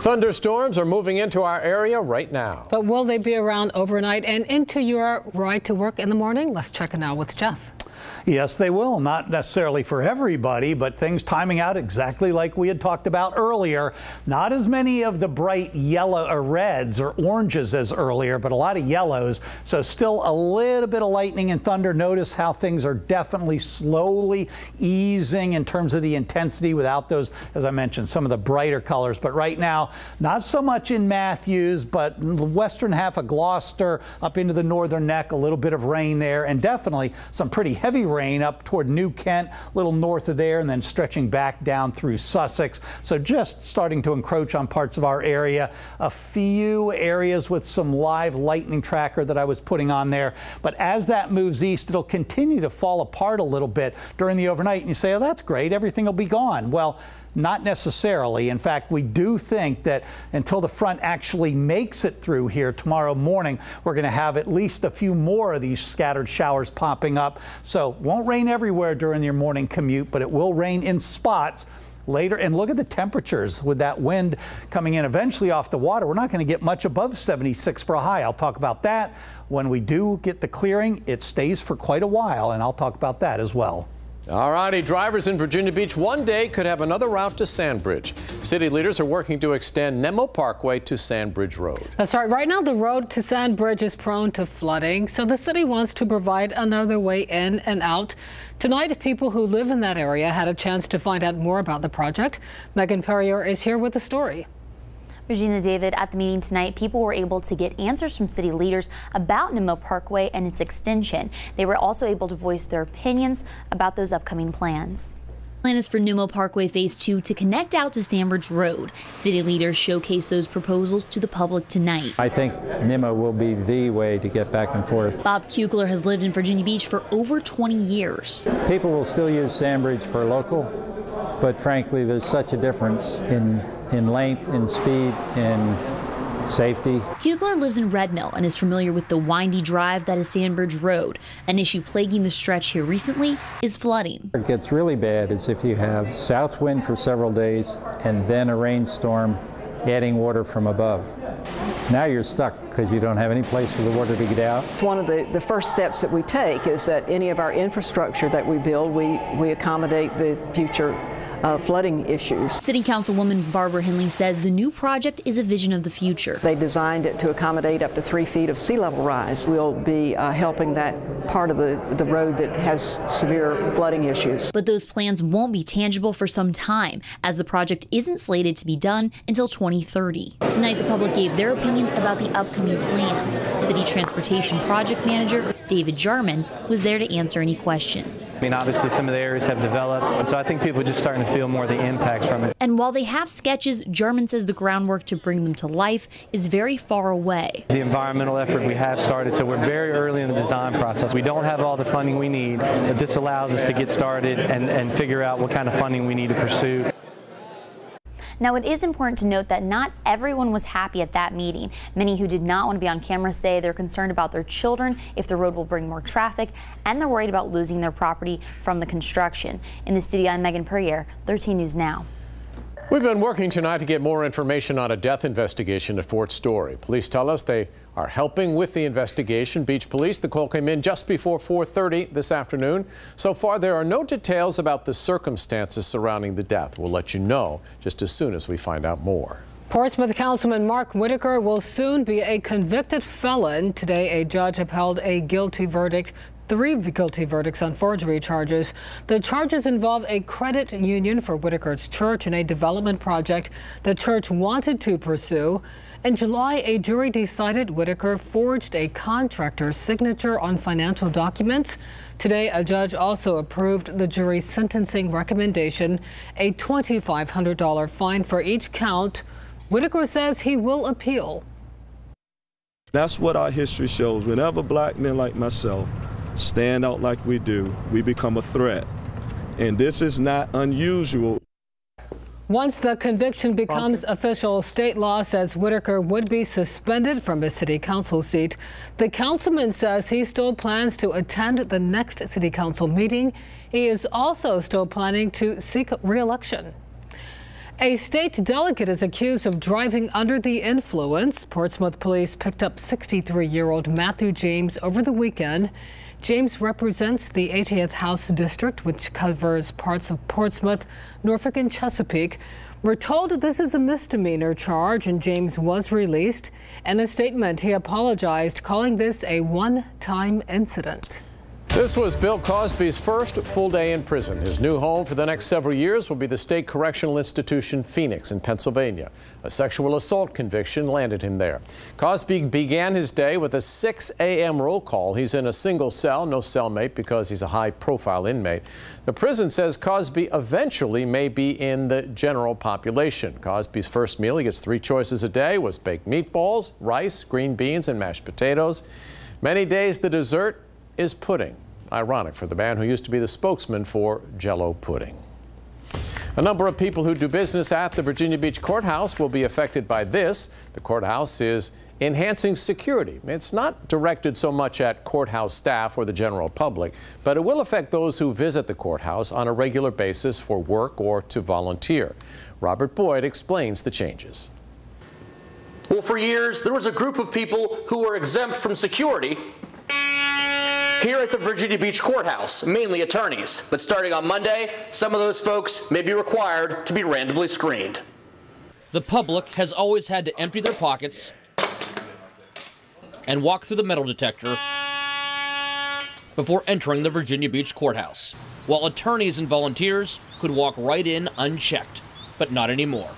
Thunderstorms are moving into our area right now. But will they be around overnight and into your ride to work in the morning? Let's check it out with Jeff. Yes, they will. Not necessarily for everybody, but things timing out exactly like we had talked about earlier. Not as many of the bright yellow or reds or oranges as earlier, but a lot of yellows. So still a little bit of lightning and thunder. Notice how things are definitely slowly easing in terms of the intensity without those, as I mentioned, some of the brighter colors. But right now, not so much in Matthews, but in the western half of Gloucester, up into the northern neck, a little bit of rain there, and definitely some pretty heavy rain up toward New Kent, a little north of there, and then stretching back down through Sussex. So just starting to encroach on parts of our area. A few areas with some live lightning tracker that I was putting on there. But as that moves east, it'll continue to fall apart a little bit during the overnight. And you say, oh, that's great, everything will be gone. Well, not necessarily. In fact, we do think that until the front actually makes it through here tomorrow morning, we're going to have at least a few more of these scattered showers popping up. So won't rain everywhere during your morning commute, but it will rain in spots later. And look at the temperatures with that wind coming in eventually off the water. We're not going to get much above 76 for a high. I'll talk about that when we do get the clearing. It stays for quite a while, and I'll talk about that as well. All righty, drivers in Virginia Beach one day could have another route to Sandbridge. City leaders are working to extend Nemo Parkway to Sandbridge Road. That's right. Right now, the road to Sandbridge is prone to flooding, so the city wants to provide another way in and out. Tonight, people who live in that area had a chance to find out more about the project. Megan Perrier is here with the story. Regina, David, at the meeting tonight, people were able to get answers from city leaders about Nemo Parkway and its extension. They were also able to voice their opinions about those upcoming plans. Plan is for Nemo Parkway Phase 2 to connect out to Sandbridge Road. City leaders showcased those proposals to the public tonight. I think Nemo will be the way to get back and forth. Bob Kugler has lived in Virginia Beach for over 20 years. People will still use Sandbridge for local, but frankly, there's such a difference in length, in speed, in safety. Kugler lives in Red Mill and is familiar with the windy drive that is Sandbridge Road. An issue plaguing the stretch here recently is flooding. What gets really bad is if you have south wind for several days and then a rainstorm adding water from above. Now you're stuck because you don't have any place for the water to get out. One of the first steps that we take is that any of our infrastructure that we build, we accommodate the future flooding issues. City Councilwoman Barbara Henley says the new project is a vision of the future. They designed it to accommodate up to 3 feet of sea level rise. We'll be helping that part of the road that has severe flooding issues. But those plans won't be tangible for some time, as the project isn't slated to be done until 2030. Tonight, the public gave their opinions about the upcoming plans. City Transportation Project Manager David Jarman was there to answer any questions. I mean, obviously some of the areas have developed, so I think people are just starting to feel more of the impacts from it. And while they have sketches, Jarman says the groundwork to bring them to life is very far away. The environmental effort we have started, so we're very early in the design process. We don't have all the funding we need, but this allows us to get started and figure out what kind of funding we need to pursue. Now, it is important to note that not everyone was happy at that meeting. Many who did not want to be on camera say they're concerned about their children, if the road will bring more traffic, and they're worried about losing their property from the construction. In the studio, I'm Megan Perrier, 13 News Now. We've been working tonight to get more information on a death investigation at Fort Story. Police tell us they are helping with the investigation. Beach Police, the call came in just before 4:30 this afternoon. So far, there are no details about the circumstances surrounding the death. We'll let you know just as soon as we find out more. Portsmouth Councilman Mark Whitaker will soon be a convicted felon. Today, a judge upheld a guilty verdict. 3 guilty verdicts on forgery charges. The charges involve a credit union for Whitaker's church and a development project the church wanted to pursue. In July, a jury decided Whitaker forged a contractor's signature on financial documents. Today, a judge also approved the jury's sentencing recommendation, a $2,500 fine for each count. Whitaker says he will appeal. That's what our history shows. Whenever black men like myself stand out like we do, we become a threat. And this is not unusual. Once the conviction becomes official, state law says Whitaker would be suspended from his city council seat. The councilman says he still plans to attend the next city council meeting. He is also still planning to seek re-election. A state delegate is accused of driving under the influence. Portsmouth police picked up 63-year-old Matthew James over the weekend. James represents the 80th House District, which covers parts of Portsmouth, Norfolk, and Chesapeake. We're told this is a misdemeanor charge, and James was released. In a statement, he apologized, calling this a one-time incident. This was Bill Cosby's first full day in prison. His new home for the next several years will be the State Correctional Institution, Phoenix, in Pennsylvania. A sexual assault conviction landed him there. Cosby began his day with a 6 a.m. roll call. He's in a single cell, no cellmate because he's a high-profile inmate. The prison says Cosby eventually may be in the general population. Cosby's first meal, he gets 3 choices a day, was baked meatballs, rice, green beans, and mashed potatoes. Many days the dessert is pudding. Ironic for the man who used to be the spokesman for Jell-O pudding. A number of people who do business at the Virginia Beach Courthouse will be affected by this. The courthouse is enhancing security. It's not directed so much at courthouse staff or the general public, but it will affect those who visit the courthouse on a regular basis for work or to volunteer. Robert Boyd explains the changes. Well, for years, there was a group of people who were exempt from security here at the Virginia Beach Courthouse, mainly attorneys. But starting on Monday, some of those folks may be required to be randomly screened. The public has always had to empty their pockets and walk through the metal detector before entering the Virginia Beach Courthouse, while attorneys and volunteers could walk right in unchecked, but not anymore.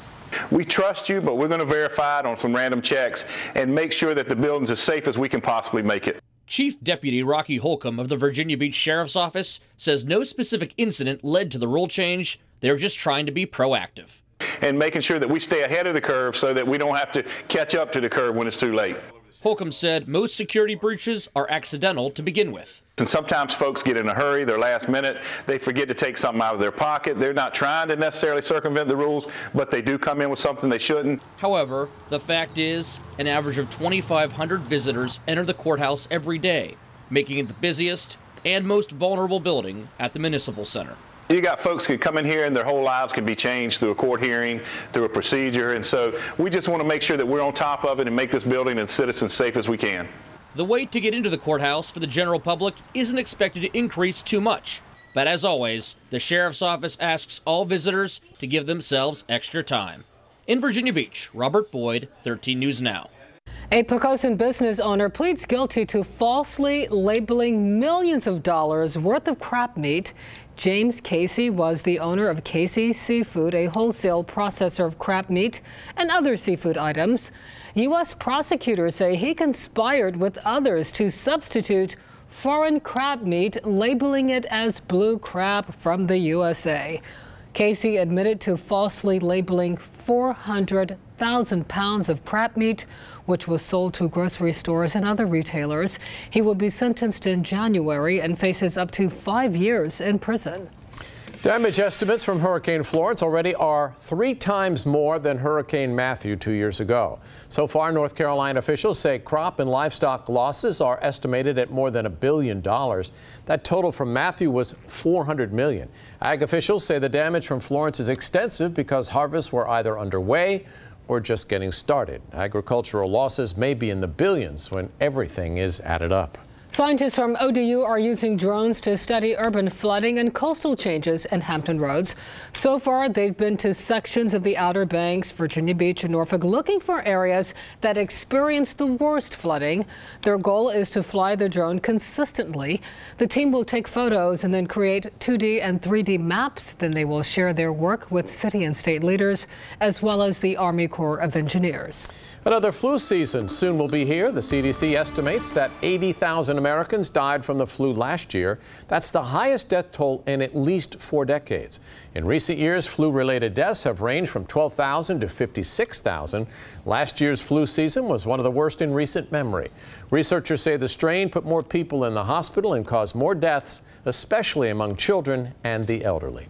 We trust you, but we're going to verify it on some random checks and make sure that the building's as safe as we can possibly make it. Chief Deputy Rocky Holcomb of the Virginia Beach Sheriff's Office says no specific incident led to the rule change. They're just trying to be proactive. And making sure that we stay ahead of the curve so that we don't have to catch up to the curve when it's too late. Holcomb said most security breaches are accidental to begin with. And sometimes folks get in a hurry, they're last minute, they forget to take something out of their pocket. They're not trying to necessarily circumvent the rules, but they do come in with something they shouldn't. However, the fact is, an average of 2,500 visitors enter the courthouse every day, making it the busiest and most vulnerable building at the Municipal Center. You got folks who come in here and their whole lives can be changed through a court hearing, through a procedure, and so we just want to make sure that we're on top of it and make this building and citizens safe as we can. The wait to get into the courthouse for the general public isn't expected to increase too much, but as always, the Sheriff's Office asks all visitors to give themselves extra time. In Virginia Beach, Robert Boyd, 13 News Now. A Poquoson business owner pleads guilty to falsely labeling millions of dollars worth of crab meat. James Casey was the owner of Casey Seafood, a wholesale processor of crab meat and other seafood items. U.S. prosecutors say he conspired with others to substitute foreign crab meat, labeling it as blue crab from the USA. Casey admitted to falsely labeling 400,000 pounds of crab meat, which was sold to grocery stores and other retailers. He will be sentenced in January and faces up to 5 years in prison. Damage estimates from Hurricane Florence already are 3 times more than Hurricane Matthew 2 years ago. So far, North Carolina officials say crop and livestock losses are estimated at more than $1 billion. That total from Matthew was $400 million. Ag officials say the damage from Florence is extensive because harvests were either underway or just getting started. Agricultural losses may be in the billions when everything is added up. Scientists from ODU are using drones to study urban flooding and coastal changes in Hampton Roads. So far, they've been to sections of the Outer Banks, Virginia Beach, and Norfolk looking for areas that experience the worst flooding. Their goal is to fly the drone consistently. The team will take photos and then create 2D and 3D maps. Then they will share their work with city and state leaders, as well as the Army Corps of Engineers. Another flu season soon will be here. The CDC estimates that 80,000 Americans died from the flu last year. That's the highest death toll in at least 4 decades. In recent years, flu-related deaths have ranged from 12,000 to 56,000. Last year's flu season was one of the worst in recent memory. Researchers say the strain put more people in the hospital and caused more deaths, especially among children and the elderly.